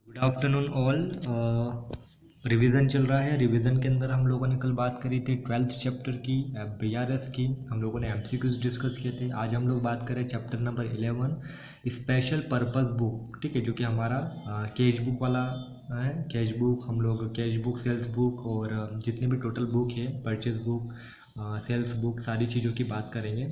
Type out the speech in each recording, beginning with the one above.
Good afternoon all. Revision चल रहा है। रिवीजन के अंदर हम लोगों ने कल बात करी थी 12th चैप्टर की BRS की। हम लोगों ने MCQs डिस्कस किए थे। आज हम लोग बात करें chapter number 11 special purpose book, ठीक है, जो कि हमारा कैश बुक वाला है। कैश बुक हम लोग कैश बुक, सेल्स बुक और जितने भी टोटल बुक है, परचेज बुक, सेल्स बुक, सारी चीज़ों की बात करेंगे।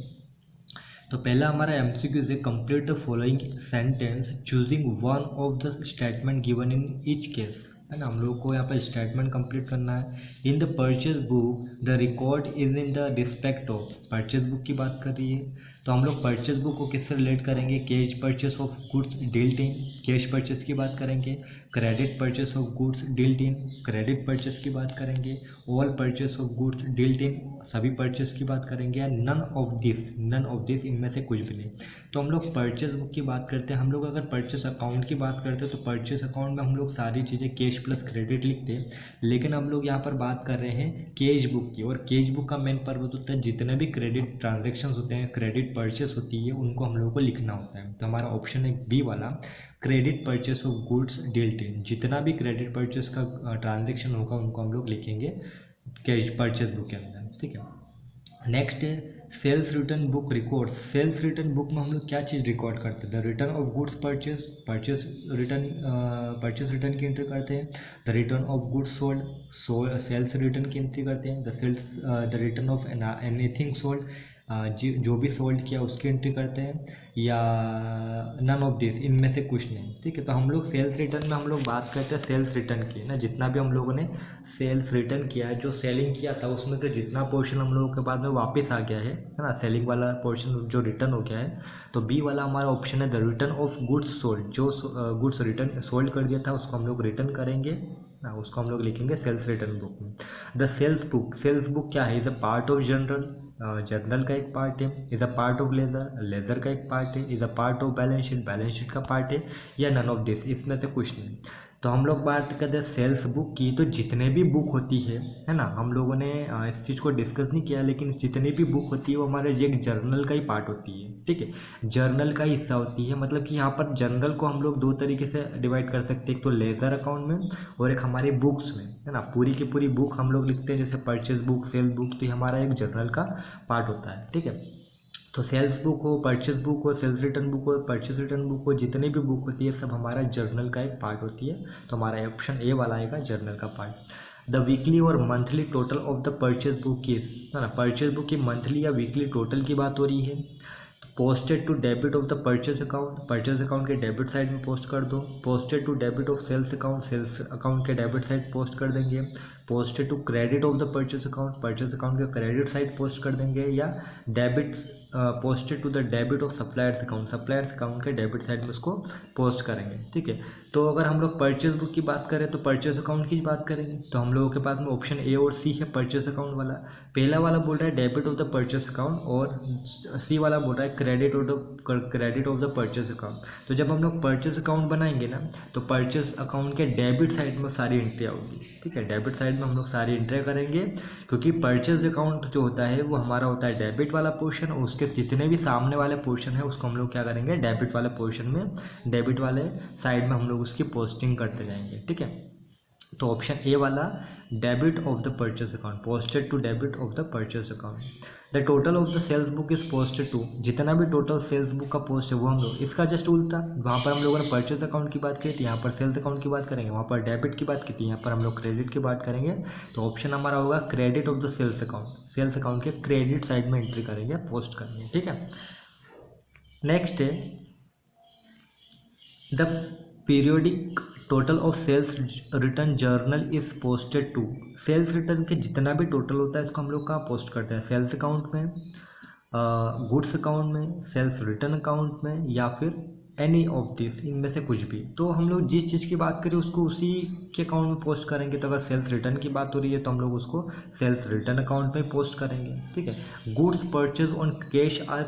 तो पहला हमारा MCQ है complete the following sentence choosing one of the statement given in each case, है ना। हम लोग को यहाँ पर स्टेटमेंट कंप्लीट करना है। In the purchase book the record is in the respect of, purchase book की बात कर रही है तो हम लोग परचेज बुक को किससे रिलेट करेंगे? Cash purchase of goods dealt in, cash purchase की बात करेंगे। Credit purchase of goods dealt in, credit purchase की बात करेंगे। All purchase of goods dealt in, सभी परचेस की बात करेंगे। नन ऑफ दिस, इनमें से कुछ भी नहीं। तो हम लोग परचेस बुक की बात करते हैं। हम लोग अगर परचेस अकाउंट की बात करते हैं तो परचेस अकाउंट में हम लोग सारी चीज़ें कैश प्लस क्रेडिट लिखते हैं, लेकिन हम लोग यहाँ पर बात कर रहे हैं कैश बुक की। और कैश बुक का मेन पर्पज होता है जितने भी क्रेडिट ट्रांजेक्शन्स होते हैं, क्रेडिट परचेस होती है, उनको हम लोग को लिखना होता है। तो हमारा ऑप्शन है बी वाला, credit purchase of goods dealt in. जितना भी क्रेडिट परचेस का ट्रांजेक्शन होगा उनको हम लोग लिखेंगे कैश परचेस बुक के अंदर, ठीक है। नेक्स्ट है sales return book records. Sales return book में हम लोग क्या चीज़ रिकॉर्ड करते हैं? The return of goods purchase, purchase return की एंट्री करते हैं। The return of goods sold, sales return की एंट्री करते हैं। The return of anything sold, जो भी सोल्ड किया उसकी एंट्री करते हैं, या नन ऑफ दिस, इनमें से कुछ नहीं, ठीक है। तो हम लोग सेल्स रिटर्न में हम लोग बात करते हैं सेल्स रिटर्न की, ना। जितना भी हम लोगों ने सेल्स रिटर्न किया है, जो सेलिंग किया था उसमें तो जितना पोर्शन हम लोगों के बाद में वापस आ गया है ना, सेलिंग वाला पोर्शन जो रिटर्न हो गया है, तो बी वाला हमारा ऑप्शन है the return of goods sold. जो गुड्स रिटर्न सोल्ड कर दिया था उसको हम लोग रिटर्न करेंगे ना, उसको हम लोग लिखेंगे सेल्स रिटर्न बुक में। द सेल्स बुक क्या है? Is a part of journal का एक पार्ट है। Is a part of laser का एक पार्ट है। Is a part of balance sheet का पार्ट है, या नन ऑफ दिस, इसमें से कुछ नहीं। तो हम लोग बात करते हैं सेल्स बुक की। तो जितने भी बुक होती है ना, हम लोगों ने इस चीज़ को डिस्कस नहीं किया, लेकिन जितनी भी बुक होती है वो हमारे एक जर्नल का ही पार्ट होती है, ठीक है, जर्नल का हिस्सा होती है। मतलब कि यहाँ पर जर्नल को हम लोग दो तरीके से डिवाइड कर सकते हैं, एक तो लेज़र अकाउंट में और एक हमारी बुक्स में, है ना। पूरी की पूरी बुक हम लोग लिखते हैं, जैसे परचेज बुक, सेल्स बुक, तो ये हमारा एक जर्नल का पार्ट होता है, ठीक है। तो सेल्स बुक हो, परचेज बुक हो, सेल्स रिटर्न बुक हो, परचेज रिटर्न बुक हो, जितनी भी बुक होती है सब हमारा जर्नल का एक पार्ट होती है। तो हमारा ऑप्शन ए वाला आएगा, जर्नल का पार्ट। द वीकली और monthly total of the purchase book is, है ना। परचेज बुक की मंथली या वीकली टोटल की बात हो रही है। Posted to debit of the purchase account, purchase account के डेबिट साइड में पोस्ट कर दो। Posted to debit of sales account, sales account के डेबिट साइड पोस्ट कर देंगे। Posted to credit of the purchase account, purchase account के credit side post कर देंगे, या debit posted to the debit of suppliers account, suppliers account के debit side में उसको पोस्ट करेंगे, ठीक है। तो अगर हम लोग परचेज बुक की बात करें तो परचेज अकाउंट की बात करेंगे, तो हम लोगों के पास में ऑप्शन ए और सी है परचेज अकाउंट वाला। पहला वाला बोल रहा है debit of the purchase account और सी वाला बोल रहा है credit of the purchase account. तो जब हम लोग परचेज अकाउंट बनाएंगे ना, तो परचेज अकाउंट के डेबिट साइड में सारी एंट्री होगी, ठीक है। डेबिट साइड में हम लोग सारी एंट्री करेंगे, क्योंकि परचेज अकाउंट जो होता है वो हमारा होता है डेबिट वाला पोर्शन, और उसके जितने भी सामने वाले पोर्शन है उसको हम लोग क्या करेंगे, डेबिट वाले पोर्शन में, डेबिट वाले साइड में हम लोग उसकी पोस्टिंग करते जाएंगे, ठीक है। तो ऑप्शन ए वाला debit of the purchase account, posted to debit of the purchase account. The total of the sales book is posted to, जितना भी टोटल सेल्स बुक का पोस्ट है वो हम लोग, इसका जस्ट उल्टा, वहाँ पर हम लोगों ने परचेज अकाउंट की बात की थी, यहाँ पर सेल्स अकाउंट की बात करेंगे, वहाँ पर डेबिट की बात की थी, यहाँ पर हम लोग क्रेडिट की बात करेंगे। तो ऑप्शन हमारा होगा credit of the sales account, sales account के क्रेडिट साइड में एंट्री करेंगे, पोस्ट करेंगे, ठीक है। नेक्स्ट है the periodic total of sales return journal is posted to, sales return के जितना भी टोटल होता है इसको हम लोग कहाँ पोस्ट करते हैं? सेल्स अकाउंट में, गुड्स अकाउंट में, सेल्स रिटर्न अकाउंट में, या फिर एनी ऑफ दिस, इनमें से कुछ भी। तो हम लोग जिस चीज़ की बात करें उसको उसी के अकाउंट में पोस्ट करेंगे। तो अगर सेल्स रिटर्न की बात हो रही है तो हम लोग उसको सेल्स रिटर्न अकाउंट में पोस्ट करेंगे, ठीक है। Goods purchase on cash are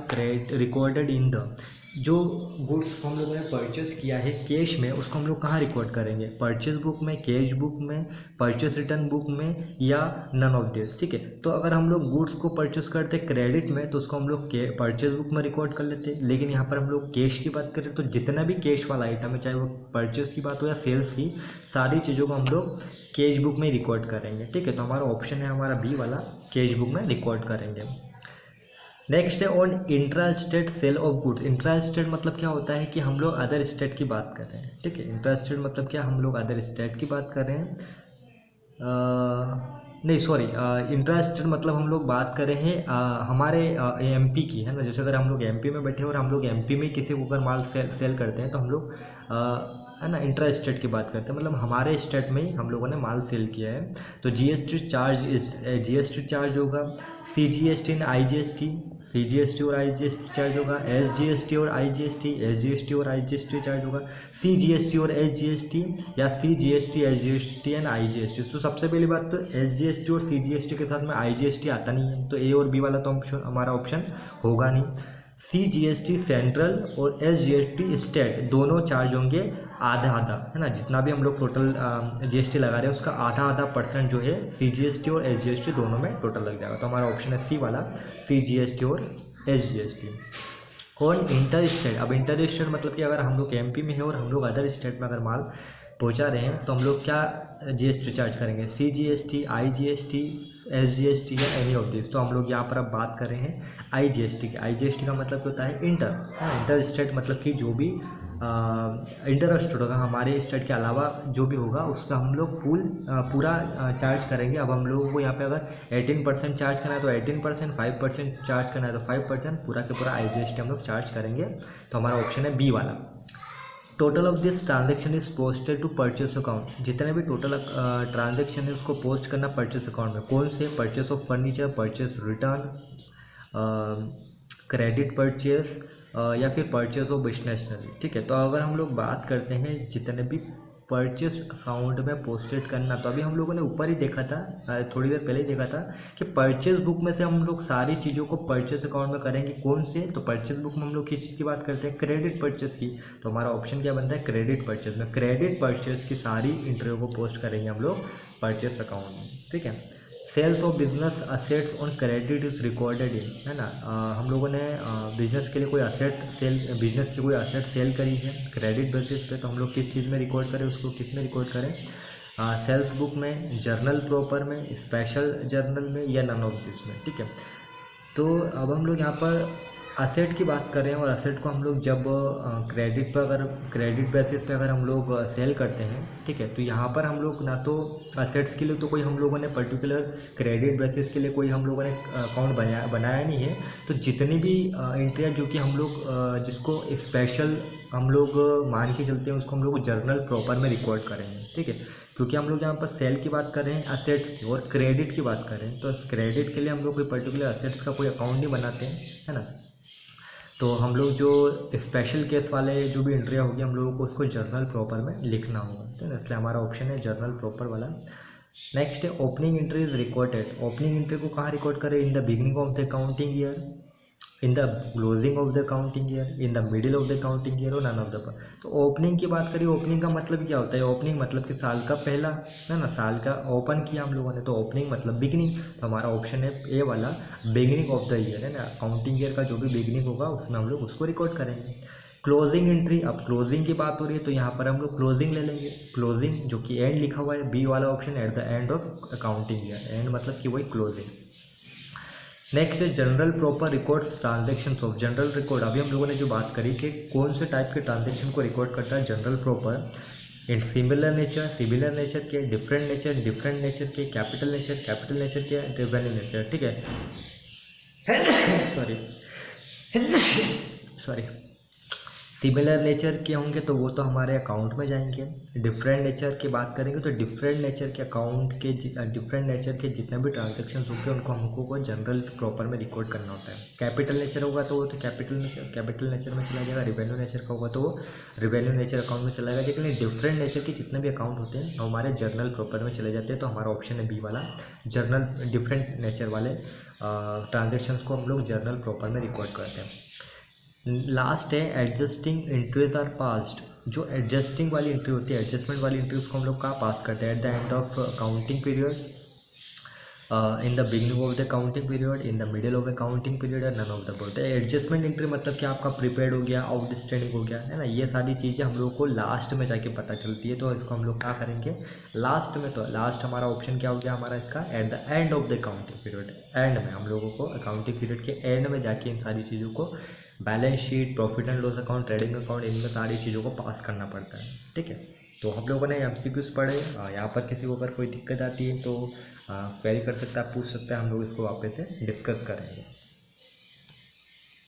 recorded in the, जो गुड्स को हम लोगों ने परचेस किया है कैश में, उसको हम लोग कहाँ रिकॉर्ड करेंगे, परचेस बुक में, कैश बुक में, परचेस रिटर्न बुक में, या नन ऑफ दिस। ठीक है, तो अगर हम लोग गुड्स को परचेस करते क्रेडिट में तो उसको हम लोग परचेस बुक में रिकॉर्ड कर लेते, लेकिन यहाँ पर हम लोग कैश की बात करें तो जितना भी कैश वाला आइटम है, चाहे वो परचेस की बात हो या सेल्स की, सारी चीज़ों को हम लोग कैश बुक में रिकॉर्ड करेंगे। ठीक है, तो हमारा ऑप्शन है हमारा बी वाला, कैश बुक में रिकॉर्ड करेंगे। नेक्स्ट है on intra state sale of goods. Intra state मतलब क्या होता है कि हम लोग अदर स्टेट की बात कर रहे हैं। ठीक है, इंट्रा स्टेट मतलब क्या, हम लोग अदर स्टेट की बात कर रहे हैं। नहीं सॉरी, इंट्रा स्टेट मतलब हम लोग बात कर रहे हैं हमारे एमपी की, है ना। जैसे अगर हम लोग एमपी में बैठे और हम लोग एमपी में किसी को अगर माल सेल करते हैं तो हम लोग है ना इंट्रा स्टेट की बात करते हैं, मतलब हमारे स्टेट में ही हम लोगों ने माल सेल किया है। तो जीएसटी चार्ज होगा, सीजीएसटी एंड आईजीएसटी, सीजीएसटी और आईजीएसटी चार्ज होगा, एसजीएसटी और आईजीएसटी, एसजीएसटी और आईजीएसटी चार्ज होगा, सीजीएसटी और एसजीएसटी, या सीजीएसटी, एसजीएसटी एंड आईजीएसटी। तो सबसे पहली बात तो एसजीएसटी और सीजीएसटी के साथ में आईजीएसटी आता नहीं है, तो ए और बी वाला तो हमारा ऑप्शन होगा नहीं। सीजीएसटी सेंट्रल और एसजीएसटी स्टेट दोनों चार्ज होंगे आधा आधा, है ना। जितना भी हम लोग टोटल जीएसटी लगा रहे हैं उसका आधा आधा परसेंट जो है सीजीएसटी और एसजीएसटी दोनों में टोटल लग जाएगा। तो हमारा ऑप्शन है सी वाला, सीजीएसटी और एसजीएसटी। और इंटर स्टेट, अब इंटर स्टेट मतलब कि अगर हम लोग एमपी में है और हम लोग अदर स्टेट में अगर माल पहुंचा रहे हैं तो हम लोग क्या जीएसटी चार्ज करेंगे, सीजीएसटी, आईजीएसटी, एसजीएसटी या एनी ऑफ दिस। तो हम लोग यहाँ पर अब बात कर रहे हैं आईजीएसटी की। आईजीएसटी का मतलब क्या होता है, इंटर स्टेट, मतलब कि जो भी इंटर स्टेट होगा, हमारे स्टेट के अलावा जो भी होगा उस पर हम लोग पूरा चार्ज करेंगे। अब हम लोगों को यहाँ पे अगर 18% चार्ज करना है तो 18%, 5% चार्ज करना है तो 5%, पूरा के पूरा आईजीएसटी हम लोग चार्ज करेंगे। तो हमारा ऑप्शन है बी वाला। Total of this transaction is posted to purchase account. जितने भी टोटल ट्रांजेक्शन है उसको पोस्ट करना परचेस अकाउंट में। कौन से, purchase of furniture, purchase return, credit purchase, या फिर परचेस ऑफ स्टेशनरी। ठीक है, तो अगर हम लोग बात करते हैं जितने भी परचेस अकाउंट में पोस्टेड करना, तो अभी हम लोगों ने ऊपर ही देखा था, थोड़ी देर पहले ही देखा था कि परचेस बुक में से हम लोग सारी चीज़ों को परचेस अकाउंट में करेंगे। कौन से, तो परचेस बुक में हम लोग किस चीज़ की बात करते हैं, क्रेडिट परचेस की। तो हमारा ऑप्शन क्या बनता है, क्रेडिट परचेस में। क्रेडिट परचेस की सारी इंट्रियों को पोस्ट करेंगे हम लोग परचेस अकाउंट में। ठीक है, sales of business assets on credit is recorded in, है ना। हम लोगों ने बिजनेस के लिए कोई असेट सेल, बिजनेस की कोई असेट सेल करी है क्रेडिट बेसिस पे, तो हम लोग किस चीज़ में रिकॉर्ड करें उसको, किस में रिकॉर्ड करें, सेल्स बुक में, जर्नल प्रॉपर में, स्पेशल जर्नल में, या नन ऑफ दिस में। ठीक है, तो अब हम लोग यहाँ पर असेट की बात कर रहे हैं, और असेट को हम लोग जब क्रेडिट पर, अगर क्रेडिट बेसिस पे अगर हम लोग सेल करते हैं, ठीक है, तो यहाँ पर हम लोग ना तो असेट्स के लिए तो कोई हम लोगों ने पर्टिकुलर क्रेडिट बेसिस के लिए कोई हम लोगों ने अकाउंट बनाया नहीं है। तो जितनी भी एंट्रियाँ जो कि हम लोग जिसको स्पेशल हम लोग मान के चलते हैं उसको हम लोग जर्नल प्रॉपर में रिकॉर्ड करेंगे। ठीक है, क्योंकि हम लोग यहाँ पर सेल की बात कर रहे हैं असेट्स की, और क्रेडिट की बात कर रहे हैं, तो क्रेडिट के लिए हम लोग कोई पर्टिकुलर असेट्स का कोई अकाउंट नहीं बनाते हैं, है ना। तो हम लोग जो स्पेशल केस वाले जो भी एंट्रियाँ होगी हम लोगों को उसको जर्नल प्रॉपर में लिखना होगा, ठीक है, इसलिए हमारा ऑप्शन है जर्नल प्रॉपर वाला। नेक्स्ट है opening entry is recorded. Opening entry को कहाँ रिकॉर्ड करें, in the beginning of the accounting year, in the closing of the accounting year, in the middle of the accounting year, और none of the. तो opening की बात करिए, opening का मतलब क्या होता है, ओपनिंग मतलब कि साल का पहला, है ना, साल का ओपन किया हम लोगों ने, तो ओपनिंग मतलब बिगिनिंग। तो हमारा ऑप्शन है ए वाला, बिगिनिंग ऑफ द ईयर, है ना, अकाउंटिंग ईयर का जो भी बिगिनिंग होगा उसमें हम लोग उसको रिकॉर्ड करेंगे। क्लोजिंग एंट्री, अब क्लोजिंग की बात हो रही है तो यहाँ पर हम लोग क्लोजिंग ले लेंगे, क्लोजिंग जो कि एंड लिखा हुआ है, बी वाला option, eight the end of accounting year, and मतलब कि वही क्लोजिंग। नेक्स्ट है general proper records transaction of. General record, अभी हम लोगों ने जो बात करी कि कौन से टाइप के ट्रांजेक्शन को रिकॉर्ड करता है general proper, in similar nature के, डिफरेंट नेचर के, कैपिटल नेचर के, रेवेन्यू नेचर। ठीक है सॉरी सिमिलर नेचर के होंगे तो वो तो हमारे अकाउंट में जाएंगे। डिफरेंट नेचर की बात करेंगे तो डिफरेंट नेचर के अकाउंट के, डिफरेंट नेचर के जितने भी ट्रांजेक्शन्स होंगे उनको हमको जनरल प्रॉपर में रिकॉर्ड करना होता है। कैपिटल नेचर होगा तो वो तो कैपिटल नेचर में चला जाएगा, रिवेन्यू नेचर का होगा तो वो रिवेन्यू नेचर अकाउंट में चला जाएगा। लेकिन डिफरेंट नेचर के जितने भी अकाउंट होते हैं वो हमारे जर्नल प्रॉपर में चले जाते हैं। तो हमारा ऑप्शन है बी वाला, जर्नल डिफरेंट नेचर वाले ट्रांजेक्शन्स को हम लोग जर्नल प्रॉपर में रिकॉर्ड करते हैं। लास्ट है एडजस्टिंग एंट्रीज आर पास्ड। जो एडजस्टिंग वाली एंट्री होती है, एडजस्टमेंट वाली एंट्री, उसको हम लोग कहाँ पास करते हैं? At the end of accounting period, in the beginning of the accounting period, in the middle of the accounting period, और none of the both. Adjustment entry मतलब कि आपका प्रीपेड हो गया, आउटस्टैंडिंग हो गया, है ना। ये सारी चीज़ें हम लोग को लास्ट में जाके पता चलती है, तो इसको हम लोग क्या करेंगे लास्ट में। तो लास्ट हमारा ऑप्शन क्या हो गया हमारा इसका? Eight the end of the accounting period. And में हम लोगों को अकाउंटिंग पीरियड के एंड में जाके इन सारी चीज़ों को, balance sheet, profit and loss account, trading account, इनमें सारी चीज़ों को पास करना पड़ता है। ठीक है, तो हम लोगों ने एमसीक्यूज पढ़े। यहाँ पर किसी को अगर कोई दिक्कत आती है तो क्वेरी कर सकता है, पूछ सकता है, हम लोग इसको वापस से डिस्कस करेंगे।